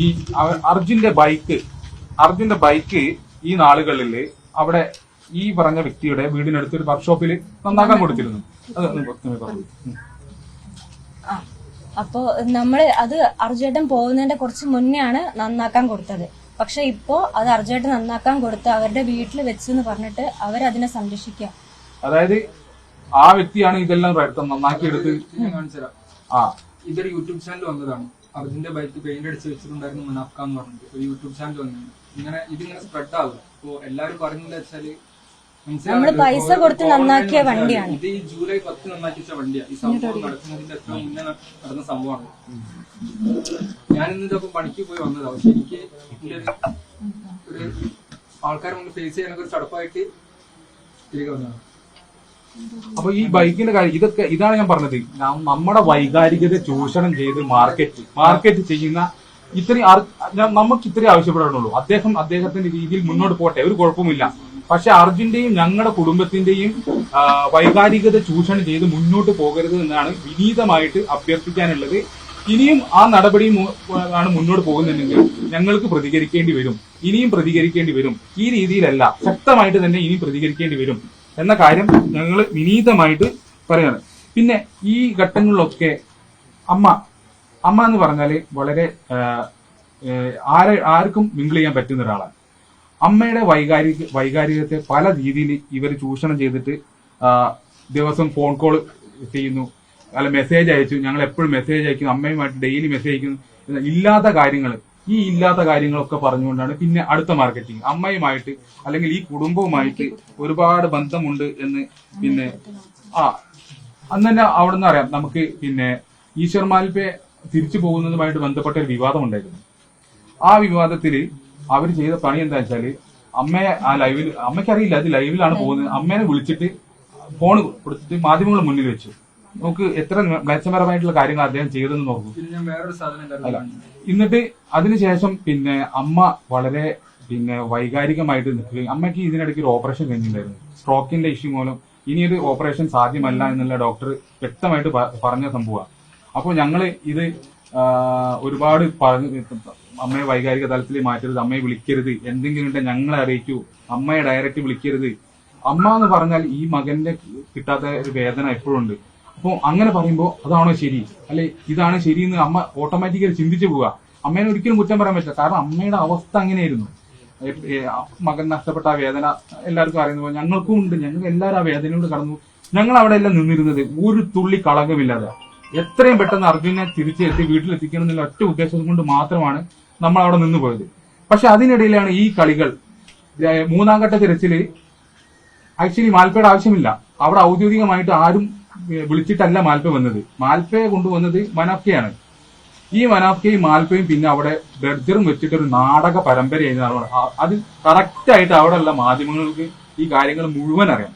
ഈ അർജുന്റെ ബൈക്ക് ഈ നാളുകളിൽ അവിടെ ഈ പറഞ്ഞ വ്യക്തിയുടെ വീടിനടുത്ത് ഒരു വർക്ക്ഷോപ്പിൽ നന്നാക്കാൻ കൊടുത്തിരുന്നു. അത് പറഞ്ഞു. അപ്പോ അത് അർജുവേട്ടൻ പോകുന്നതിന്റെ കുറച്ച് മുന്നേ ആണ് നന്നാക്കാൻ കൊടുത്തത്. പക്ഷെ ഇപ്പോ അത് അർജുവേട്ടൻ നന്നാക്കാൻ കൊടുത്ത് അവരുടെ വീട്ടിൽ വെച്ചെന്ന് പറഞ്ഞിട്ട് അവരതിനെ സംരക്ഷിക്കുക. അതായത് ആ വ്യക്തിയാണ് ഇതെല്ലാം നന്നാക്കിയെടുത്ത് കാണിച്ചുതരാം. ഇതൊരു യൂട്യൂബ് ചാനൽ വന്നതാണ്. അർജുന്റെ ബൈക്ക് പെയിന്റ് അടിച്ച് വെച്ചിട്ടുണ്ടായിരുന്നു മുനാഫ്ക എന്ന് പറഞ്ഞിട്ട് ഒരു യൂട്യൂബ് ചാനൽ വന്നത്. ഇതിങ്ങനെ സ്പ്രെഡ് ആകും. അപ്പോ എല്ലാരും പറയുന്നത് വെച്ചാല് നമ്മള് പൈസ കൊടുത്ത് നന്നാക്കിയ വണ്ടിയാണ്. ഇത് ഈ ജൂലൈ 10 നന്നാക്കി വെച്ച വണ്ടിയാണ്. ഈ സംഭവം നടക്കുന്നതിന്റെ എത്ര മുന്നേ നടന്ന സംഭവമാണ്. ഞാനിന്ന് ഇതൊക്കെ പണിക്ക് പോയി വന്നതാണ്. പക്ഷെ എനിക്ക് ഒരു ആൾക്കാരെ മുന്നിൽ ഫേസ് ചെയ്യാനൊക്കെ ഒരു ചടപ്പായിട്ട് തിരികെ വന്നതാണ്. അപ്പൊ ഈ ബൈക്കിന്റെ കാര്യം ഇതാണ് ഞാൻ പറഞ്ഞത്. നമ്മുടെ വൈകാരികത ചൂഷണം ചെയ്ത് മാർക്കറ്റ് ചെയ്യുന്ന നമുക്ക് ഇത്രയും ആവശ്യപ്പെടാനുള്ളൂ. അദ്ദേഹത്തിന്റെ രീതിയിൽ മുന്നോട്ട് പോട്ടെ, ഒരു കുഴപ്പമില്ല. പക്ഷെ അർജുന്റെയും ഞങ്ങളുടെ കുടുംബത്തിന്റെയും വൈകാരികത ചൂഷണം ചെയ്ത് മുന്നോട്ട് പോകരുത് എന്നാണ് വിനീതമായിട്ട് അഭ്യർത്ഥിക്കാനുള്ളത്. ഇനിയും ആ നടപടിയും ആണ് മുന്നോട്ട് പോകുന്നുണ്ടെങ്കിൽ ഞങ്ങൾക്ക് പ്രതികരിക്കേണ്ടി വരും, ഇനിയും പ്രതികരിക്കേണ്ടി വരും. ഈ രീതിയിലല്ല, ശക്തമായിട്ട് തന്നെ ഇനിയും പ്രതികരിക്കേണ്ടി വരും എന്ന കാര്യം ഞങ്ങൾ വിനീതമായിട്ട് പറയാണ്. പിന്നെ ഈ ഘട്ടങ്ങളിലൊക്കെ അമ്മ എന്ന് പറഞ്ഞാല് വളരെ ആർക്കും മിങ്കിൾ ചെയ്യാൻ പറ്റുന്ന ഒരാളാണ്. അമ്മയുടെ വൈകാരികത്തെ പല രീതിയിൽ ഇവർ ചൂഷണം ചെയ്തിട്ട് ദിവസം ഫോൺ കോൾ ചെയ്യുന്നു, അല്ല മെസ്സേജ് അയച്ചു. ഞങ്ങൾ എപ്പോഴും മെസ്സേജ് അയക്കുന്നു, അമ്മയുമായിട്ട് ഡെയിലി മെസ്സേജ് അയക്കുന്നു. ഇല്ലാത്ത കാര്യങ്ങളൊക്കെ പറഞ്ഞുകൊണ്ടാണ് പിന്നെ അടുത്ത മാർക്കറ്റിംഗ്. അമ്മയുമായിട്ട് അല്ലെങ്കിൽ ഈ കുടുംബവുമായിട്ട് ഒരുപാട് ബന്ധമുണ്ട് എന്ന് പിന്നെ അന്ന് തന്നെ അവിടെ നിന്ന് അറിയാം നമുക്ക്. പിന്നെ ഈശ്വർ മാൽപേ തിരിച്ചു പോകുന്നതുമായിട്ട് ബന്ധപ്പെട്ട ഒരു വിവാദം ഉണ്ടായിരുന്നു. ആ വിവാദത്തില് അവർ ചെയ്ത പണി എന്താ വെച്ചാല് അമ്മയെ അമ്മയ്ക്കറിയില്ല അത് ലൈവിലാണ് പോകുന്നത്. അമ്മേനെ വിളിച്ചിട്ട് ഫോൺ കൊടുത്തിട്ട് മാധ്യമങ്ങളുടെ മുന്നിൽ വെച്ചു. നമുക്ക് എത്ര മ്ലേച്ഛപരമായിട്ടുള്ള കാര്യങ്ങൾ അദ്ദേഹം ചെയ്തെന്ന് നോക്കൂ. അല്ല, എന്നിട്ട് അതിനുശേഷം പിന്നെ അമ്മ വളരെ വൈകാരികമായിട്ട് നിൽക്കുകയും അമ്മയ്ക്ക് ഇതിനിടയ്ക്ക് ഒരു ഓപ്പറേഷൻ കഴിഞ്ഞിട്ടുണ്ടായിരുന്നു. സ്ട്രോക്കിന്റെ ഇഷ്യൂ മൂലം ഇനിയൊരു ഓപ്പറേഷൻ സാധ്യമല്ല എന്നുള്ള ഡോക്ടർ വ്യക്തമായിട്ട് പറഞ്ഞ സംഭവമാണ്. അപ്പോൾ ഞങ്ങള് ഇത് ഒരുപാട് അമ്മയെ വൈകാരിക തലത്തിൽ മാറ്റരുത്, അമ്മയെ വിളിക്കരുത്, എന്തെങ്കിലും ഉണ്ടെങ്കിൽ ഞങ്ങളെ അറിയിക്കൂ, അമ്മയെ ഡയറക്റ്റ് വിളിക്കരുത്. അമ്മ എന്ന് പറഞ്ഞാൽ ഈ മകന്റെ കിട്ടാത്ത ഒരു വേദന എപ്പോഴും ഉണ്ട്. അപ്പോൾ അങ്ങനെ പറയുമ്പോൾ അതാണോ ശരി, അല്ലെ ഇതാണ് ശരി എന്ന് അമ്മ ഓട്ടോമാറ്റിക്കലി ചിന്തിച്ചു പോവുക. അമ്മേനെ ഒരിക്കലും കുറ്റം പറയാൻ പറ്റില്ല. കാരണം അമ്മയുടെ അവസ്ഥ അങ്ങനെയായിരുന്നു. മകൻ നഷ്ടപ്പെട്ട ആ വേദന എല്ലാവർക്കും അറിയുന്ന ഞങ്ങൾക്കും ഉണ്ട്. ഞങ്ങൾ എല്ലാവരും ആ വേദനയോട് കടന്നു. ഞങ്ങൾ അവിടെ എല്ലാം നിന്നിരുന്നത് ഒരു തുള്ളി കളങ്കമില്ലാതെ എത്രയും പെട്ടെന്ന് അർജുനെ തിരിച്ചെത്തി വീട്ടിലെത്തിക്കണം എന്നുള്ള ഒറ്റ ഉദ്ദേശം കൊണ്ട് മാത്രമാണ് നമ്മൾ അവിടെ നിന്ന് പോയത്. പക്ഷെ അതിനിടയിലാണ് ഈ കളികൾ. മൂന്നാം ഘട്ട തിരച്ചില് ആക്ച്വലി മാൽപ്പയുടെ ആവശ്യമില്ല. അവിടെ ഔദ്യോഗികമായിട്ട് ആരും വിളിച്ചിട്ടല്ല മാൽപ്പ വന്നത്. മാൽപ്പയെ കൊണ്ടുവന്നത് മനാഫ്കയാണ്. ഈ മനാഫ്കയും മാൽപ്പയും പിന്നെ അവിടെ ബെർജറും വെച്ചിട്ടൊരു നാടക പരമ്പരയായിരുന്നു. അത് കറക്റ്റായിട്ട് അവിടെയുള്ള മാധ്യമങ്ങൾക്ക് ഈ കാര്യങ്ങൾ മുഴുവൻ അറിയാം.